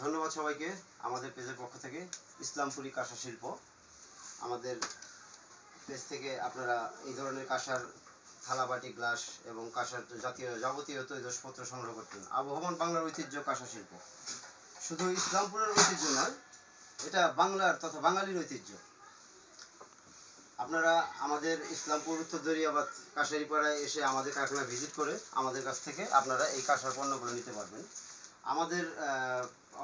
ধন্যবাদ সবাইকে আমাদের পেজের পক্ষ থেকে। ইসলামপুরি কাঁসা শিল্প, আমাদের পেজ থেকে আপনারা এই ধরনের কাঁসার থালা, বাটি, গ্লাস এবং কাঁসার জাতীয় যাবতীয় তৈজসপত্র সংগ্রহ করতেন। আবহমান বাংলার ঐতিহ্য কাঁসা শিল্প শুধু ইসলামপুরের ঐতিহ্য নয়, এটা বাংলার তথা বাঙালির ঐতিহ্য। আপনারা আমাদের ইসলামপুর উত্তর দরিয়াবাদ কাঁসারিপাড়ায় এসে আমাদের কারখানা ভিজিট করে আমাদের কাছ থেকে আপনারা এই কাঁসার পণ্যগুলো নিতে পারবেন। আমাদের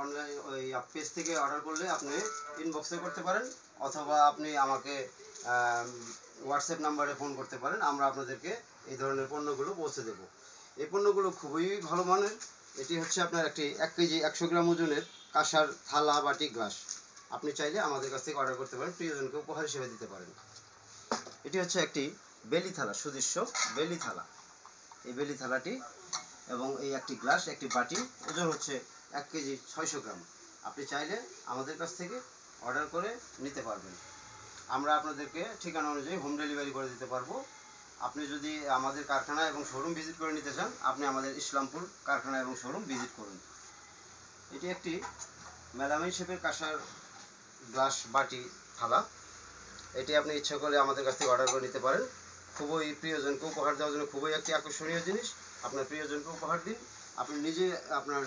অনলাইন ওই পেজ থেকে অর্ডার করলে আপনি ইনবক্সে করতে পারেন, অথবা আপনি আমাকে হোয়াটসঅ্যাপ নাম্বারে ফোন করতে পারেন। আমরা আপনাদেরকে এই ধরনের পণ্যগুলো পৌঁছে দেব। এই পণ্যগুলো খুবই ভালো মানের। এটি হচ্ছে আপনার একটি 1 কেজি 100 গ্রাম ওজনের কাঁসার থালা, বাটি, গ্লাস। আপনি চাইলে আমাদের কাছ থেকে অর্ডার করতে পারেন, প্রিয়জনকে উপহার হিসেবে দিতে পারেন। এটি হচ্ছে একটি বেলি থালা, সুদৃশ্য বেলি থালা। এই বেলি থালাটি এবং এই একটি গ্লাস, একটি বাটি, ওজন হচ্ছে 1 কেজি 600 গ্রাম। আপনি চাইলে আমাদের কাছ থেকে অর্ডার করে নিতে পারবেন। আমরা আপনাদেরকে ঠিকানা অনুযায়ী হোম ডেলিভারি করে দিতে পারবো। আপনি যদি আমাদের কারখানা এবং শোরুম ভিজিট করে নিতে চান, আপনি আমাদের ইসলামপুর কারখানা এবং শোরুম ভিজিট করুন। এটি একটি মেলামাইন শেপের কাঁসার গ্লাস, বাটি, থালা। এটি আপনি ইচ্ছা করলে আমাদের কাছ থেকে অর্ডার করে নিতে পারেন। খুবই প্রিয়জনকে উপহার দেওয়ার জন্য খুবই একটি আকর্ষণীয় জিনিস। আপনার প্রিয়জনকে উপহার দিন, আপনি নিজে আপনার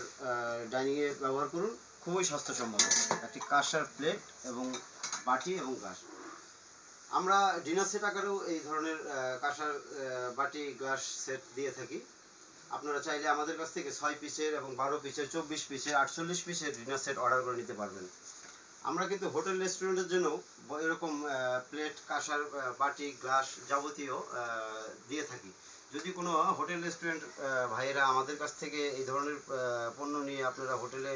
ডাইনিংয়ে ব্যবহার করুন। খুবই স্বাস্থ্যসম্মত একটি কাঁসার প্লেট এবং বাটি এবং গ্লাস। আমরা ডিনার সেট আকারেও এই ধরনের কাঁসার বাটি, গ্লাস সেট দিয়ে থাকি। আপনারা চাইলে আমাদের কাছ থেকে 6 পিসের এবং 12 পিসের, 24 পিসের, 48 পিসের ডিনার সেট অর্ডার করে নিতে পারবেন। আমরা কিন্তু হোটেল রেস্টুরেন্টের জন্য এরকম প্লেট, কাঁসার বাটি, গ্লাস যাবতীয় দিয়ে থাকি। যদি কোনো হোটেল রেস্টুরেন্ট ভাইয়েরা আমাদের কাছ থেকে এই ধরনের পণ্য নিয়ে আপনারা হোটেলে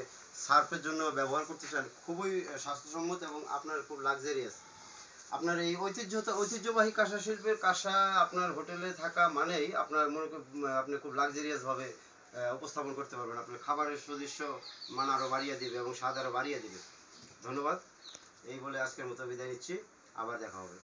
সার্ভের জন্য ব্যবহার করতে চান, খুবই স্বাস্থ্যসম্মত এবং আপনার খুব লাক্সারিয়াস। আপনার এই ঐতিহ্যবাহী কাঁসা শিল্পের কাঁসা আপনার হোটেলে থাকা মানেই আপনার আপনি খুব লাক্সারিয়াসভাবে উপস্থাপন করতে পারবেন। আপনার খাবারের সুদৃশ্য মান আরও বাড়িয়ে দেবে এবং স্বাদ আরও বাড়িয়ে দেবে। ধন্যবাদ। এই বলে আজকের মতো বিদায় নিচ্ছি। আবার দেখা হবে।